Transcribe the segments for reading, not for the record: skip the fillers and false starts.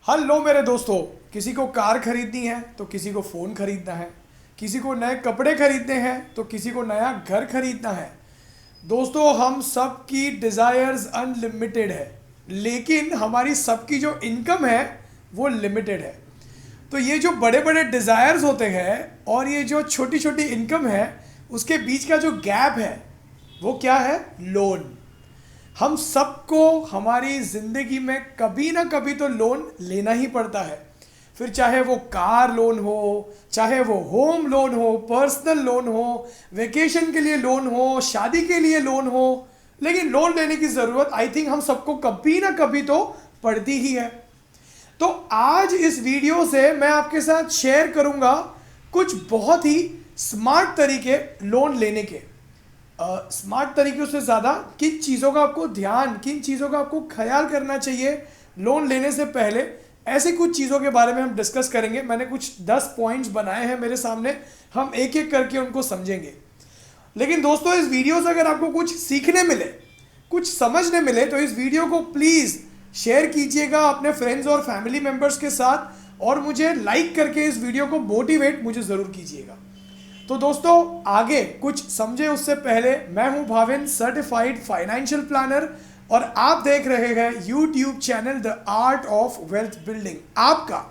Hello मेरे दोस्तों। किसी को कार खरीदनी है तो किसी को फ़ोन खरीदना है, किसी को नए कपड़े खरीदने हैं तो किसी को नया घर खरीदना है। दोस्तों, हम सब की डिज़ायर्स अनलिमिटेड है, लेकिन हमारी सबकी जो इनकम है वो लिमिटेड है। तो ये जो बड़े बड़े डिज़ायर्स होते हैं और ये जो छोटी छोटी इनकम है, उसके बीच का जो गैप है वो क्या है? लोन। हम सबको हमारी ज़िंदगी में कभी ना कभी तो लोन लेना ही पड़ता है। फिर चाहे वो कार लोन हो, चाहे वो होम लोन हो, पर्सनल लोन हो, वेकेशन के लिए लोन हो, शादी के लिए लोन हो, लेकिन लोन लेने की ज़रूरत आई थिंक हम सबको कभी ना कभी तो पड़ती ही है। तो आज इस वीडियो से मैं आपके साथ शेयर करूंगा कुछ बहुत ही स्मार्ट तरीके लोन लेने के। स्मार्ट तरीकों से ज़्यादा किन चीज़ों का आपको ध्यान, किन चीज़ों का आपको ख्याल करना चाहिए लोन लेने से पहले, ऐसी कुछ चीज़ों के बारे में हम डिस्कस करेंगे। मैंने कुछ 10 पॉइंट्स बनाए हैं मेरे सामने, हम एक एक करके उनको समझेंगे। लेकिन दोस्तों, इस वीडियो से अगर आपको कुछ सीखने मिले, कुछ समझने मिले, तो इस वीडियो को प्लीज़ शेयर कीजिएगा अपने फ्रेंड्स और फैमिली मेम्बर्स के साथ, और मुझे लाइक करके इस वीडियो को मोटिवेट मुझे ज़रूर कीजिएगा। तो दोस्तों, आगे कुछ समझे उससे पहले, मैं हूं भाविन, सर्टिफाइड फाइनेंशियल प्लानर, और आप देख रहे हैं YouTube channel the art of wealth building, आपका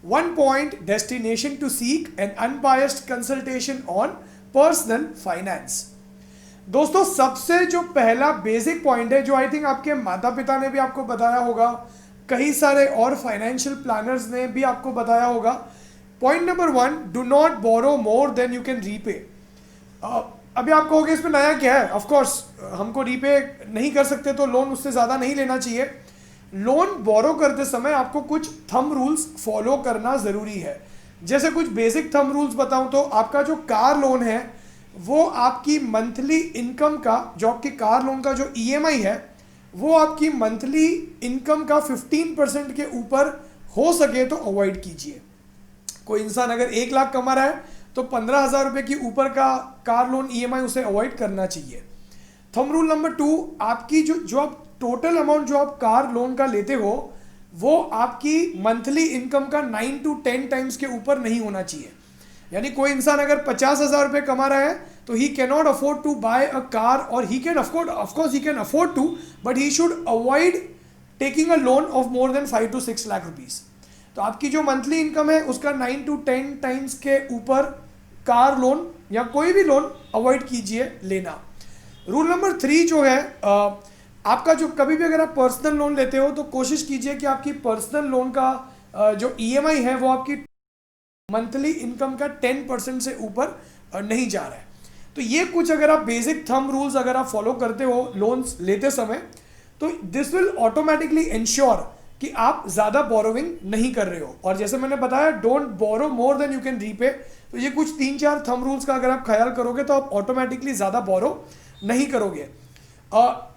one point destination to seek an unbiased consultation on personal finance. दोस्तों, सबसे जो पहला बेसिक पॉइंट है, जो आई थिंक आपके माता पिता ने भी आपको बताया होगा, कई सारे और फाइनेंशियल प्लानर्स ने भी आपको बताया होगा। Point number 1, do not borrow more than you can repay. अभी आप कहोगे इसमें नया क्या है? ऑफ कोर्स हमको रीपे नहीं कर सकते तो लोन उससे ज़्यादा नहीं लेना चाहिए। लोन बोरो करते समय आपको कुछ थंब रूल्स फॉलो करना ज़रूरी है। जैसे कुछ बेसिक थंब रूल्स बताऊं तो, आपका जो कार लोन है वो आपकी मंथली इनकम का, जो आपकी कार लोन का जो ईएमआई है वो आपकी मंथली इनकम का 15% के ऊपर हो सके तो अवॉइड कीजिए। कोई इंसान अगर 1 लाख कमा रहा है तो 15,000 रुपये के ऊपर का कार लोन ईएमआई उसे अवॉइड करना चाहिए। थंब रूल नंबर 2, आपकी जो आप टोटल अमाउंट जो आप कार लोन का लेते हो वो आपकी मंथली इनकम का 9 to 10 टाइम्स के ऊपर नहीं होना चाहिए। यानी कोई इंसान अगर 50,000 रुपये कमा रहा है तो he can not afford to buy a car, और he can afford, of course he can afford to, but he should avoid taking a loan of more than 5 to 6 lakh rupees. तो आपकी जो मंथली इनकम है उसका 9 to 10 टाइम्स के ऊपर car loan या कोई भी लोन अवॉइड कीजिए लेना। रूल नंबर 3 जो है, आपका जो कभी भी अगर आप पर्सनल लोन लेते हो तो कोशिश कीजिए कि आपकी पर्सनल लोन का जो ईएमआई है वो आपकी मंथली इनकम का 10% से ऊपर नहीं जा रहा है। तो ये कुछ अगर आप बेसिक थंब रूल्स अगर आप फॉलो करते हो लोन्स लेते समय, तो दिस विल ऑटोमेटिकली इंश्योर कि आप ज़्यादा बोरोविंग नहीं कर रहे हो। और जैसे मैंने बताया, don't borrow more than you can repay. तो ये कुछ 3-4 थंब रूल्स का अगर आप ख्याल करोगे तो आप ऑटोमेटिकली ज़्यादा बोरो नहीं करोगे।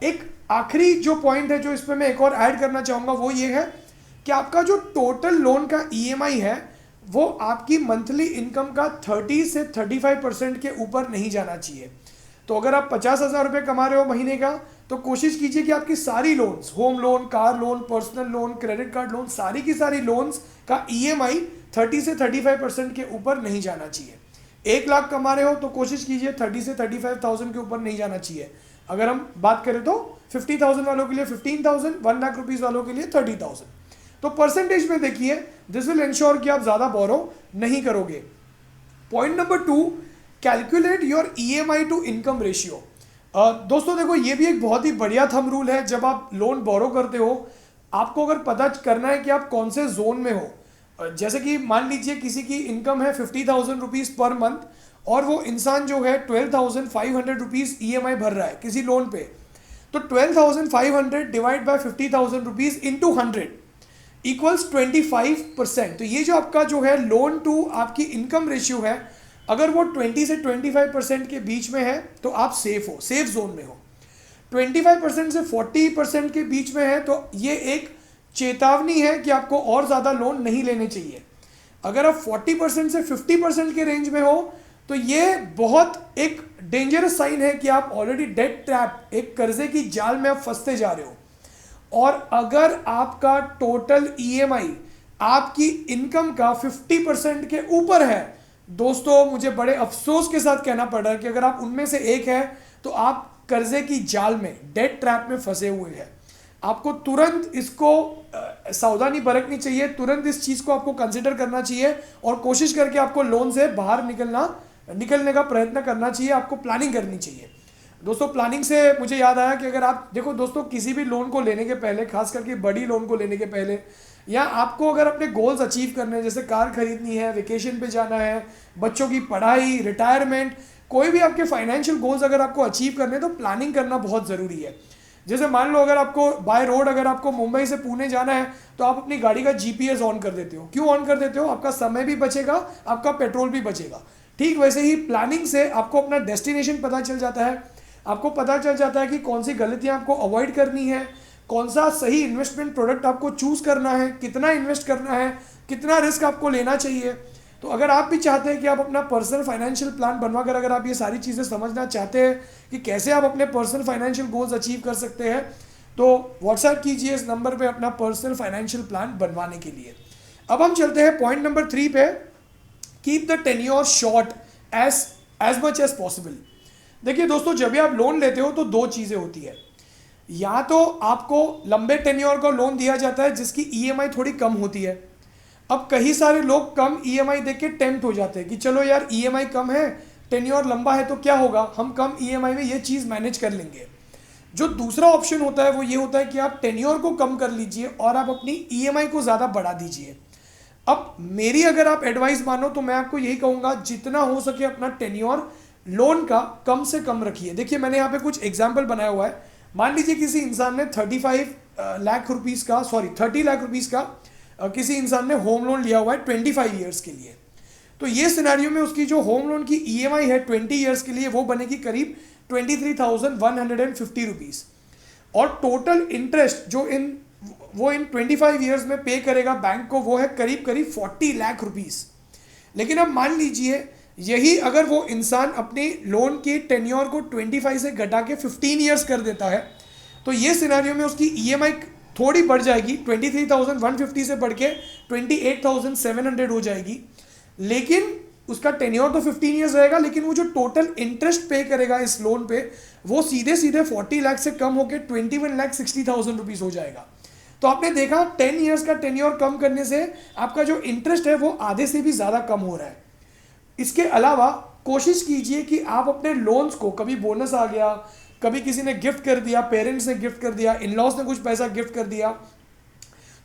एक आखिरी जो पॉइंट है जो इस पर मैं एक और ऐड करना चाहूँगा वो ये है कि आपका जो टोटल लोन का ईएमआई है वो आपकी मंथली इनकम का 30 से 35% के ऊपर नहीं जाना चाहिए। तो अगर आप 50,000 रुपये कमा रहे हो महीने का, तो कोशिश कीजिए कि आपकी सारी loans, home loan, car loan, personal loan, credit card loan, सारी की सारी लोन्स का ईएमआई 30 से 35% के ऊपर नहीं जाना चाहिए। 1 लाख कमा रहे हो तो कोशिश कीजिए 30 से 35,000 के ऊपर नहीं जाना चाहिए। अगर हम बात करें तो 50,000 वालों के लिए 15,000, 1 लाख रुपीज़ वालों के लिए 30,000। तो परसेंटेज में देखिए, दिस विल इंश्योर कि आप ज़्यादा बोरो नहीं करोगे। Point number 2, calculate your EMI to income ratio. दोस्तों देखो, ये भी एक बहुत ही बढ़िया थंब रूल है। जब आप लोन बोरो करते हो, आपको अगर पता करना है कि आप कौन से जोन में हो, जैसे कि मान लीजिए किसी की इनकम है 50,000 रुपीज़ पर मंथ और वो इंसान जो है 12,500 रुपीज़ ईएमआई भर रहा है किसी लोन पे, तो 12,500 divide by 50,000 rupees into 100 equals 25%। तो ये जो आपका जो है लोन टू आपकी इनकम रेशियो है, अगर वो 20 से 25% के बीच में है तो आप सेफ हो, सेफ जोन में हो। 25% से 40% के बीच में है तो ये एक चेतावनी है कि आपको और ज़्यादा लोन नहीं लेने चाहिए। अगर आप 40% से 50% के रेंज में हो तो ये बहुत एक डेंजरस साइन है कि आप ऑलरेडी डेट ट्रैप, एक कर्जे की जाल में आप फंसते जा रहे हो। और अगर आपका टोटल ईएमआई आपकी इनकम का 50% के ऊपर है, दोस्तों मुझे बड़े अफसोस के साथ कहना पड़ रहा है कि अगर आप उनमें से एक है तो आप कर्जे की जाल में, डेट ट्रैप में फंसे हुए हैं। आपको तुरंत इसको सावधानी बरतनी चाहिए, तुरंत इस चीज़ को आपको कंसिडर करना चाहिए और कोशिश करके आपको लोन से बाहर निकलने का प्रयत्न करना चाहिए। आपको प्लानिंग करनी चाहिए दोस्तों। प्लानिंग से मुझे याद आया कि अगर आप देखो दोस्तों, किसी भी लोन को लेने के पहले, खास करके बड़ी लोन को लेने के पहले, या आपको अगर अपने गोल्स अचीव करने हैं, जैसे कार खरीदनी है, वेकेशन पे जाना है, बच्चों की पढ़ाई, रिटायरमेंट, कोई भी आपके फाइनेंशियल गोल्स अगर आपको अचीव करने हैं तो प्लानिंग करना बहुत ज़रूरी है। जैसे मान लो अगर आपको बाय रोड अगर आपको मुंबई से पुणे जाना है तो आप अपनी गाड़ी का जीपीएस ऑन कर देते हो। क्यों ऑन कर देते हो? आपका समय भी बचेगा, आपका पेट्रोल भी बचेगा। ठीक वैसे ही प्लानिंग से आपको अपना डेस्टिनेशन पता चल जाता है, आपको पता चल जाता है कि कौन सी गलतियां आपको अवॉइड करनी है, कौन सा सही इन्वेस्टमेंट प्रोडक्ट आपको चूज करना है, कितना इन्वेस्ट करना है, कितना रिस्क आपको लेना चाहिए। तो अगर आप भी चाहते हैं कि आप अपना पर्सनल फाइनेंशियल प्लान बनवाकर अगर आप ये सारी चीज़ें समझना चाहते हैं कि कैसे आप अपने पर्सनल फाइनेंशियल गोल्स अचीव कर सकते हैं, तो व्हाट्सएप कीजिए इस नंबर पे अपना पर्सनल फाइनेंशियल प्लान बनवाने के लिए। अब हम चलते हैं पॉइंट नंबर 3 पे, keep the tenure short as much as possible. देखिए दोस्तों, जब भी आप लोन लेते हो तो दो चीज़ें होती है। या तो आपको लंबे टेन्योर का लोन दिया जाता है जिसकी ईएमआई थोड़ी कम होती है। अब कई सारे लोग कम ईएमआई देख के टेम्प्ट हो जाते हैं कि चलो यार ईएमआई कम है, टेन्योर लंबा है तो क्या होगा, हम कम ईएमआई में ये चीज़ मैनेज कर लेंगे। जो दूसरा ऑप्शन होता है वो ये होता है कि आप टेन्योर को कम कर लीजिए और आप अपनी ईएमआई को ज़्यादा बढ़ा दीजिए। अब मेरी अगर आप एडवाइस मानो तो मैं आपको यही कहूँगा, जितना हो सके अपना टेन्योर लोन का कम से कम रखिए। देखिए मैंने यहाँ पे कुछ एग्जाम्पल बनाया हुआ है। मान लीजिए किसी इंसान ने 30 लाख रुपीज़ का किसी इंसान ने होम लोन लिया हुआ है 25 ईयर्स के लिए। तो ये सिनेरियो में उसकी जो होम लोन की ईएमआई है 20 ईयर्स के लिए वो बनेगी करीब 23,150 रुपीज़, और टोटल इंटरेस्ट जो वो इन 25 ईयर्स में पे करेगा बैंक को वो है करीब 40 लाख रुपीज़। लेकिन अब मान लीजिए यही अगर वो इंसान अपने लोन के टेन्योर को 25 से घटा के 15 ईयर्स कर देता है तो ये सिनेरियो में उसकी ईएमआई थोड़ी बढ़ जाएगी, 23,150 से बढ़ के 28,700 हो जाएगी। लेकिन उसका टेन्योर तो 15 ईयर्स रहेगा, लेकिन वो जो टोटल इंटरेस्ट पे करेगा इस लोन पे वो सीधे सीधे 40 लाख से कम होकर 21,60,000 रुपीज़ हो जाएगा। तो आपने देखा 10 ईयर्स का टेन्योर कम करने से आपका जो इंटरेस्ट है वो आधे से भी ज़्यादा कम हो रहा है। इसके अलावा कोशिश कीजिए कि आप अपने लोन्स को, कभी बोनस आ गया, कभी किसी ने गिफ्ट कर दिया, पेरेंट्स ने गिफ्ट कर दिया, इन लॉज ने कुछ पैसा गिफ्ट कर दिया,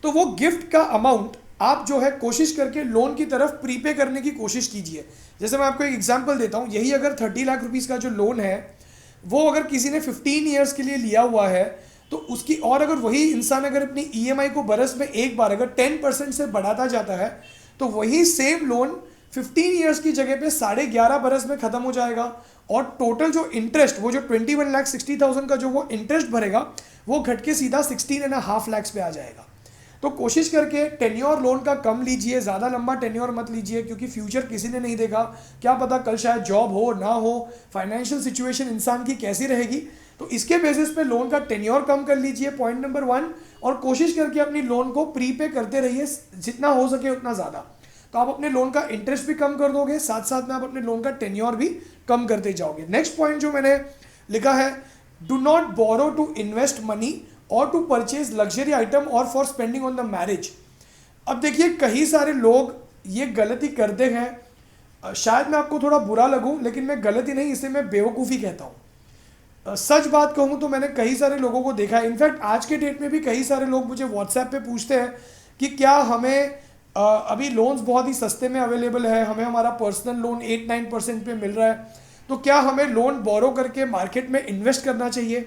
तो वो गिफ्ट का अमाउंट आप जो है कोशिश करके लोन की तरफ प्रीपे करने की कोशिश कीजिए। जैसे मैं आपको एक एग्जांपल देता हूँ, यही अगर 30 लाख रुपीस का जो लोन है वो अगर किसी ने 15 ईयर्स के लिए लिया हुआ है तो उसकी, और अगर वही इंसान अगर अपनी ईएमआई को बरस में एक बार अगर 10% से बढ़ाता जाता है तो वही सेम लोन 15 ईयर्स की जगह पे 11.5 बरस में ख़त्म हो जाएगा, और टोटल जो इंटरेस्ट, वो जो 21,60,000 का जो वो इंटरेस्ट भरेगा वो घट के सीधा 16.5 लाख पे आ जाएगा। तो कोशिश करके टेन्योर लोन का कम लीजिए, ज़्यादा लंबा टेन्योर मत लीजिए, क्योंकि फ्यूचर किसी ने नहीं देखा, क्या पता कल शायद जॉब हो ना हो, फाइनेंशियल सिचुएशन इंसान की कैसी रहेगी। तो इसके बेसिस पे लोन का टेन्योर कम कर लीजिए, पॉइंट नंबर 1, और कोशिश करके अपनी लोन को प्रीपे करते रहिए जितना हो सके उतना ज़्यादा। तो आप अपने लोन का इंटरेस्ट भी कम कर दोगे, साथ साथ में आप अपने लोन का टेन्योर भी कम करते जाओगे। नेक्स्ट पॉइंट जो मैंने लिखा है, do not borrow to invest money और टू परचेज लग्जरी आइटम और for spending on the marriage. अब देखिए कई सारे लोग ये गलती करते हैं, शायद मैं आपको थोड़ा बुरा लगूं लेकिन मैं गलती नहीं, इसे मैं बेवकूफ़ी कहता हूँ। सच बात कहूँ तो मैंने कई सारे लोगों को देखा है, इनफैक्ट आज के डेट में भी कई सारे लोग मुझे व्हाट्सएप पे पूछते हैं कि क्या हमें अभी लोन्स बहुत ही सस्ते में अवेलेबल है, हमें हमारा पर्सनल लोन 8-9% पे मिल रहा है, तो क्या हमें लोन बोरो करके मार्केट में इन्वेस्ट करना चाहिए।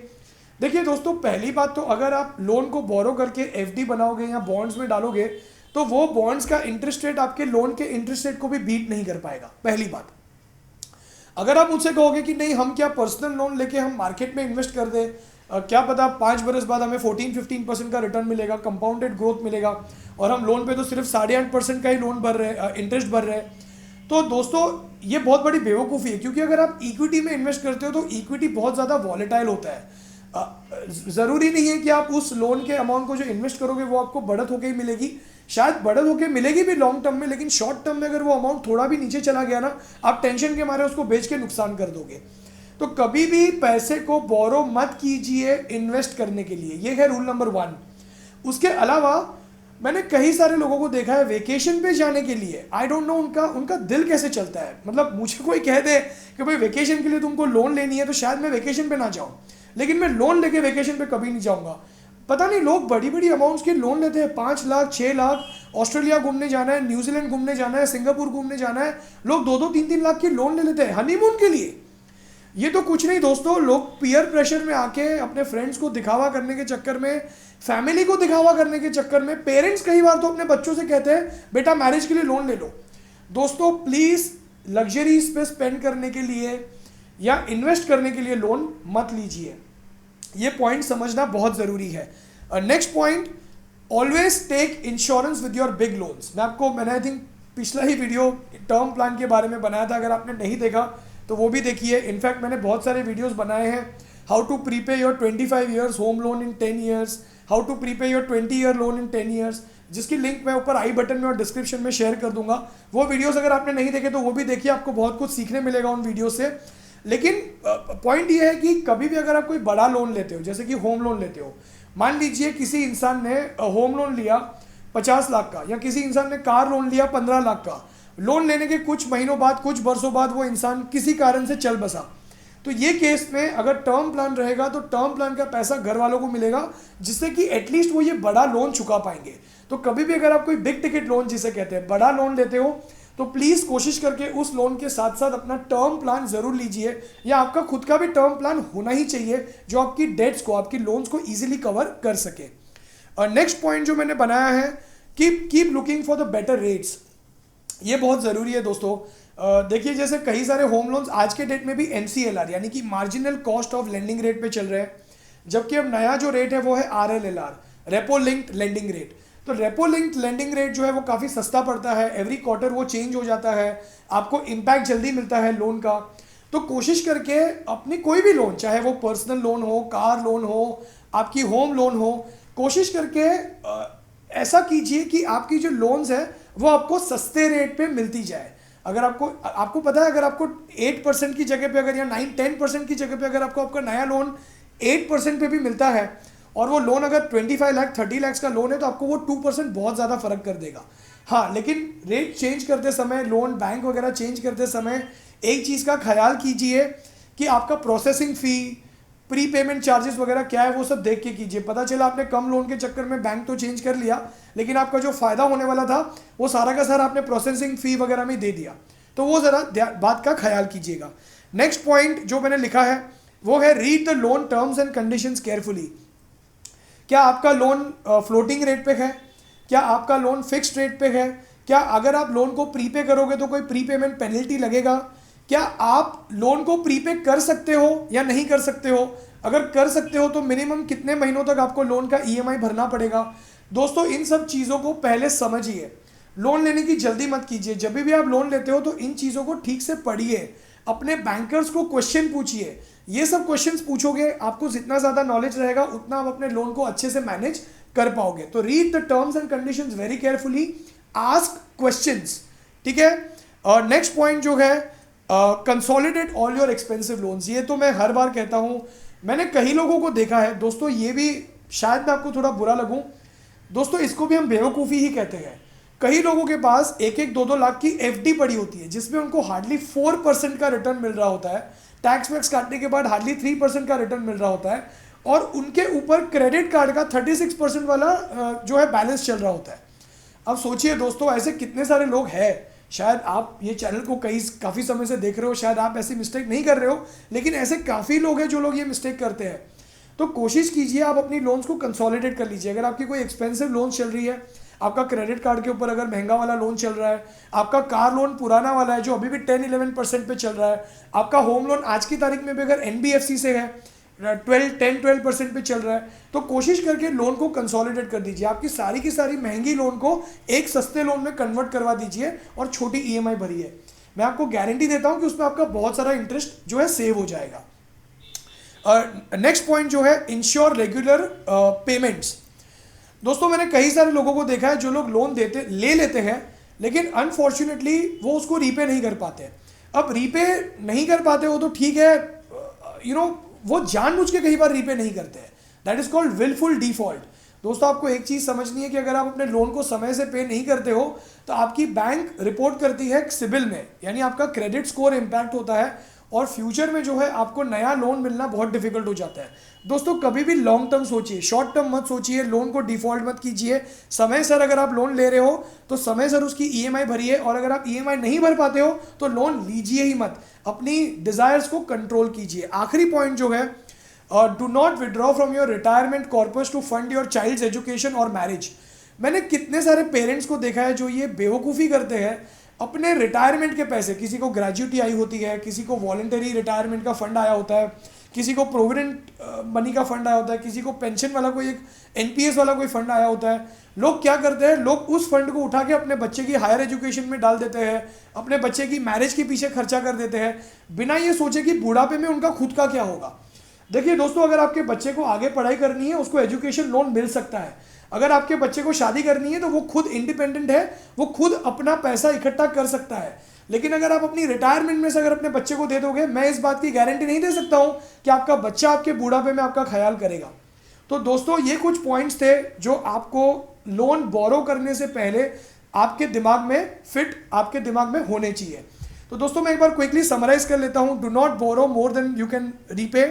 देखिए दोस्तों, पहली बात तो अगर आप लोन को बोरो करके एफडी बनाओगे या बॉन्ड्स में डालोगे तो वो बॉन्ड्स का इंटरेस्ट रेट आपके लोन के इंटरेस्ट रेट को भी बीट नहीं कर पाएगा। पहली बात, अगर आप मुझसे कहोगे कि नहीं हम क्या पर्सनल लोन लेके हम मार्केट में इन्वेस्ट कर दें, क्या पता 5 बरस बाद हमें 14-15% का रिटर्न मिलेगा, कंपाउंडेड ग्रोथ मिलेगा, और हम लोन पे तो सिर्फ 8.5% का ही लोन भर रहे हैं, इंटरेस्ट भर रहे हैं। तो दोस्तों ये बहुत बड़ी बेवकूफ़ी है, क्योंकि अगर आप इक्विटी में इन्वेस्ट करते हो तो इक्विटी बहुत ज़्यादा वॉलेटाइल होता है। ज़रूरी नहीं है कि आप उस लोन के अमाउंट को जो इन्वेस्ट करोगे वो आपको बढ़त होकर ही मिलेगी। शायद बढ़त होके मिलेगी भी लॉन्ग टर्म में, लेकिन शॉर्ट टर्म में अगर वो अमाउंट थोड़ा भी नीचे चला गया ना, आप टेंशन के मारे उसको बेच के नुकसान कर दोगे। तो कभी भी पैसे को बोरो मत कीजिए इन्वेस्ट करने के लिए, ये है रूल नंबर 1। उसके अलावा मैंने कई सारे लोगों को देखा है वेकेशन पे जाने के लिए, आई डोंट नो उनका दिल कैसे चलता है। मतलब मुझे कोई कह दे कि भाई वेकेशन के लिए तुमको लोन लेनी है तो शायद मैं वेकेशन पे ना जाऊं, लेकिन मैं लोन लेके वेकेशन पे कभी नहीं जाऊंगा। पता नहीं लोग बड़ी बड़ी अमाउंट्स के लोन लेते हैं, 5 लाख 6 लाख, ऑस्ट्रेलिया घूमने जाना है, न्यूजीलैंड घूमने जाना है, सिंगापुर घूमने जाना है, लोग 2-2 3-3 लाख के लोन ले लेते हैं हनीमून के लिए। ये तो कुछ नहीं दोस्तों, लोग पीयर प्रेशर में आके अपने फ्रेंड्स को दिखावा करने के चक्कर में, फैमिली को दिखावा करने के चक्कर में, पेरेंट्स कई बार तो अपने बच्चों से कहते हैं बेटा मैरिज के लिए लोन ले लो। दोस्तों प्लीज लग्जरीज पे स्पेंड करने के लिए या इन्वेस्ट करने के लिए लोन मत लीजिए, ये पॉइंट समझना बहुत जरूरी है। Next point, always take insurance with your big loans. मैंने आई थिंक पिछला ही वीडियो टर्म प्लान के बारे में बनाया था, अगर आपने नहीं देखा तो वो भी देखिए। इनफैक्ट मैंने बहुत सारे वीडियोस बनाए हैं, how to prepay your 25 years home loan in 10 years, how to prepay your 20 year loan in 10 years, जिसकी लिंक मैं ऊपर आई बटन में और डिस्क्रिप्शन में शेयर कर दूंगा। वो वीडियोस अगर आपने नहीं देखे तो वो भी देखिए, आपको बहुत कुछ सीखने मिलेगा उन वीडियो से। लेकिन पॉइंट ये है कि कभी भी अगर आप कोई बड़ा लोन लेते हो, जैसे कि होम लोन लेते हो, मान लीजिए किसी इंसान ने होम लोन लिया 50 लाख का, या किसी इंसान ने कार लोन लिया 15 लाख का, लोन लेने के कुछ महीनों बाद, कुछ वर्षों बाद वो इंसान किसी कारण से चल बसा, तो ये केस में अगर टर्म प्लान रहेगा तो टर्म प्लान का पैसा घर वालों को मिलेगा, जिससे कि एटलीस्ट वो ये बड़ा लोन चुका पाएंगे। तो कभी भी अगर आप कोई बिग टिकट लोन जिसे कहते हैं बड़ा लोन लेते हो, तो प्लीज कोशिश करके उस लोन के साथ साथ अपना टर्म प्लान जरूर लीजिए, या आपका खुद का भी टर्म प्लान होना ही चाहिए जो आपकी डेट्स को, आपकी लोन्स को इजीली कवर कर सके। और नेक्स्ट पॉइंट जो मैंने बनाया है, keep looking for the better rates. ये बहुत ज़रूरी है दोस्तों। देखिए जैसे कई सारे होम लोन्स आज के डेट में भी MCLR यानी कि marginal cost of lending rate पे चल रहे हैं, जबकि अब नया जो रेट है वो है RLLR, repo linked lending rate. तो रेपो लिंक्ड लेंडिंग रेट जो है वो काफ़ी सस्ता पड़ता है, एवरी क्वार्टर वो चेंज हो जाता है, आपको इम्पैक्ट जल्दी मिलता है लोन का। तो कोशिश करके अपनी कोई भी लोन, चाहे वो पर्सनल लोन हो, कार लोन हो, आपकी होम लोन हो, कोशिश करके ऐसा कीजिए कि आपकी जो लोन्स है वो आपको सस्ते रेट पे मिलती जाए। अगर आपको पता है, अगर आपको 8% की जगह पे अगर या 9-10% की जगह पे अगर आपका नया लोन 8% पे भी मिलता है, और वो लोन अगर 25 लाख 30 लाख का लोन है, तो आपको वो 2% बहुत ज़्यादा फर्क कर देगा। हाँ, लेकिन रेट चेंज करते समय, लोन बैंक वगैरह चेंज करते समय एक चीज़ का ख्याल कीजिए कि आपका processing fee, pre payment charges वगैरह क्या है वो सब देख के कीजिए। पता चला आपने कम लोन के चक्कर में बैंक तो चेंज कर लिया, लेकिन आपका जो फायदा होने वाला था वो सारा का सारा आपने प्रोसेसिंग फी वगैरह में दे दिया, तो वो जरा बात का ख्याल कीजिएगा। नेक्स्ट पॉइंट जो मैंने लिखा है वो है read the loan terms and conditions carefully. क्या आपका लोन फ्लोटिंग रेट पे है? क्या आपका लोन फिक्स्ड रेट पे है? क्या अगर आप लोन को प्रीपे करोगे तो कोई प्री पेमेंट पेनल्टी लगेगा? क्या आप लोन को प्रीपे कर सकते हो या नहीं कर सकते हो? अगर कर सकते हो तो मिनिमम कितने महीनों तक आपको लोन का EMI भरना पड़ेगा? दोस्तों इन सब चीज़ों को पहले समझिए, लोन लेने की जल्दी मत कीजिए। जब भी आप लोन लेते हो तो इन चीज़ों को ठीक से पढ़िए, अपने बैंकर्स को क्वेश्चन पूछिए। ये सब क्वेश्चंस पूछोगे, आपको जितना ज़्यादा नॉलेज रहेगा उतना आप अपने लोन को अच्छे से मैनेज कर पाओगे। तो read the terms and conditions very carefully, ask questions, ठीक है। और नेक्स्ट पॉइंट जो है consolidate all your expensive loans. ये तो मैं हर बार कहता हूँ, मैंने कई लोगों को देखा है दोस्तों, ये भी शायद मैं आपको थोड़ा बुरा लगूं दोस्तों, इसको भी हम बेवकूफ़ी ही कहते हैं। कई लोगों के पास 1-2 लाख की FD पड़ी होती है, जिसमें उनको हार्डली 4% का रिटर्न मिल रहा होता है, टैक्स वैक्स काटने के बाद हार्डली 3% का रिटर्न मिल रहा होता है, और उनके ऊपर क्रेडिट कार्ड का 36% वाला जो है बैलेंस चल रहा होता है। अब सोचिए दोस्तों, ऐसे कितने सारे लोग हैं। शायद आप ये चैनल को काफ़ी समय से देख रहे हो, शायद आप ऐसी मिस्टेक नहीं कर रहे हो, लेकिन ऐसे काफ़ी लोग हैं जो लोग ये मिस्टेक करते हैं। तो कोशिश कीजिए आप अपनी लोन्स को कंसोलिडेट कर लीजिए। अगर आपकी कोई एक्सपेंसिव लोन चल रही है, आपका क्रेडिट कार्ड के ऊपर अगर महंगा वाला लोन चल रहा है, आपका कार लोन पुराना वाला है जो अभी भी 10-11% पे चल रहा है, आपका होम लोन आज की तारीख में भी अगर NBFC से है 10-12% पे चल रहा है, तो कोशिश करके लोन को कंसोलिडेट कर दीजिए। आपकी सारी की सारी महंगी लोन को एक सस्ते लोन में कन्वर्ट करवा दीजिए और छोटी EMI भरिए। मैं आपको गारंटी देता हूं कि उसमें आपका बहुत सारा इंटरेस्ट जो है सेव हो जाएगा। नेक्स्ट पॉइंट जो है इंश्योर रेगुलर पेमेंट्स। दोस्तों मैंने कई सारे लोगों को देखा है जो लोग लोन ले लेते हैं, लेकिन अनफॉर्चुनेटली वो उसको रीपे नहीं कर पाते। अब रीपे नहीं कर पाते हो तो ठीक है, वो जानबूझ के कई बार रीपे नहीं करते हैं, that is called wilful default. दोस्तों आपको एक चीज समझनी है कि अगर आप अपने लोन को समय से पे नहीं करते हो तो आपकी बैंक रिपोर्ट करती है सिबिल में, यानी आपका क्रेडिट स्कोर इंपैक्ट होता है और फ्यूचर में जो है आपको नया लोन मिलना बहुत डिफिकल्ट हो जाता है। दोस्तों कभी भी लॉन्ग टर्म सोचिए, शॉर्ट टर्म मत सोचिए, लोन को डिफॉल्ट मत कीजिए। समय सर अगर आप लोन ले रहे हो तो समय सर उसकी ईएमआई भरिए, और अगर आप ईएमआई नहीं भर पाते हो तो लोन लीजिए ही मत, अपनी डिजायर्स को कंट्रोल कीजिए। आखिरी पॉइंट जो है, do not withdraw from your retirement corpus to fund your child's education और मैरिज। मैंने कितने सारे पेरेंट्स को देखा है जो ये बेवकूफ़ी करते हैं, अपने रिटायरमेंट के पैसे, किसी को ग्रेजुएटी आई होती है, किसी को वॉलंटरी रिटायरमेंट का फंड आया होता है, किसी को प्रोविडेंट मनी का फंड आया होता है, किसी को पेंशन वाला कोई एक एनपीएस वाला कोई फंड आया होता है। लोग क्या करते हैं, लोग उस फंड को उठा के अपने बच्चे की हायर एजुकेशन में डाल देते हैं, अपने बच्चे की मैरिज के पीछे खर्चा कर देते हैं, बिना ये सोचे कि बुढ़ापे में उनका खुद का क्या होगा। देखिए दोस्तों, अगर आपके बच्चे को आगे पढ़ाई करनी है उसको एजुकेशन लोन मिल सकता है। अगर आपके बच्चे को शादी करनी है तो वो खुद इंडिपेंडेंट है, वो खुद अपना पैसा इकट्ठा कर सकता है। लेकिन अगर आप अपनी रिटायरमेंट में से अगर अपने बच्चे को दे दोगे, मैं इस बात की गारंटी नहीं दे सकता हूं कि आपका बच्चा आपके बुढ़ापे में आपका ख्याल करेगा। तो दोस्तों ये कुछ पॉइंट्स थे जो आपको लोन बोरो करने से पहले आपके दिमाग में होने चाहिए। तो दोस्तों मैं एक बार क्विकली समराइज कर लेता हूं। Do not borrow more than you can repay.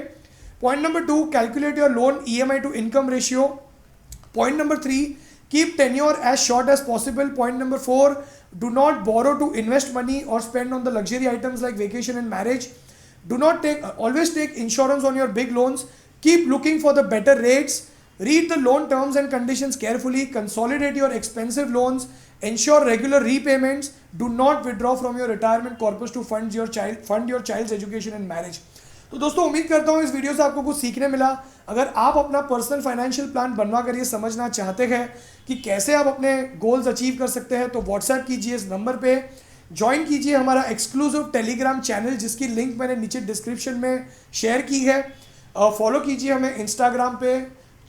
Point number 2, calculate your loan EMI to income ratio. Point number 3, keep tenure as short as possible. Point number 4, do not borrow to invest money or spend on the luxury items like vacation and marriage. Do not always take insurance on your big loans. Keep looking for the better rates. Read the loan terms and conditions carefully. Consolidate your expensive loans. Ensure regular repayments. Do not withdraw from your retirement corpus to fund your child's education and marriage. तो दोस्तों उम्मीद करता हूँ इस video से आपको कुछ सीखने मिला। अगर आप अपना पर्सनल फाइनेंशियल प्लान बनवा कर ये समझना चाहते हैं कि कैसे आप अपने गोल्स अचीव कर सकते हैं तो व्हाट्सएप कीजिए इस नंबर पे, ज्वाइन कीजिए हमारा एक्सक्लूसिव टेलीग्राम चैनल जिसकी लिंक मैंने नीचे डिस्क्रिप्शन में शेयर की है। फॉलो कीजिए हमें इंस्टाग्राम पे,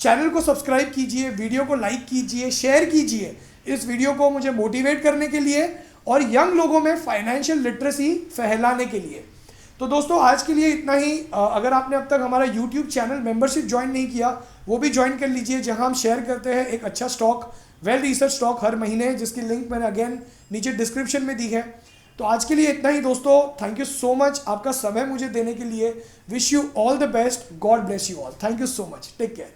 चैनल को सब्सक्राइब कीजिए, वीडियो को लाइक कीजिए, शेयर कीजिए इस वीडियो को मुझे मोटिवेट करने के लिए और यंग लोगों में फाइनेंशियल लिटरेसी फैलाने के लिए। तो दोस्तों आज के लिए इतना ही। अगर आपने अब तक हमारा यूट्यूब चैनल मेंबरशिप ज्वाइन नहीं किया वो भी ज्वाइन कर लीजिए, जहां हम शेयर करते हैं एक अच्छा स्टॉक, वेल रिसर्च स्टॉक हर महीने, जिसकी लिंक मैंने अगेन नीचे डिस्क्रिप्शन में दी है। तो आज के लिए इतना ही दोस्तों। थैंक यू सो मच आपका समय मुझे देने के लिए। Wish you all the best. God bless you all. Thank you so much. Take care.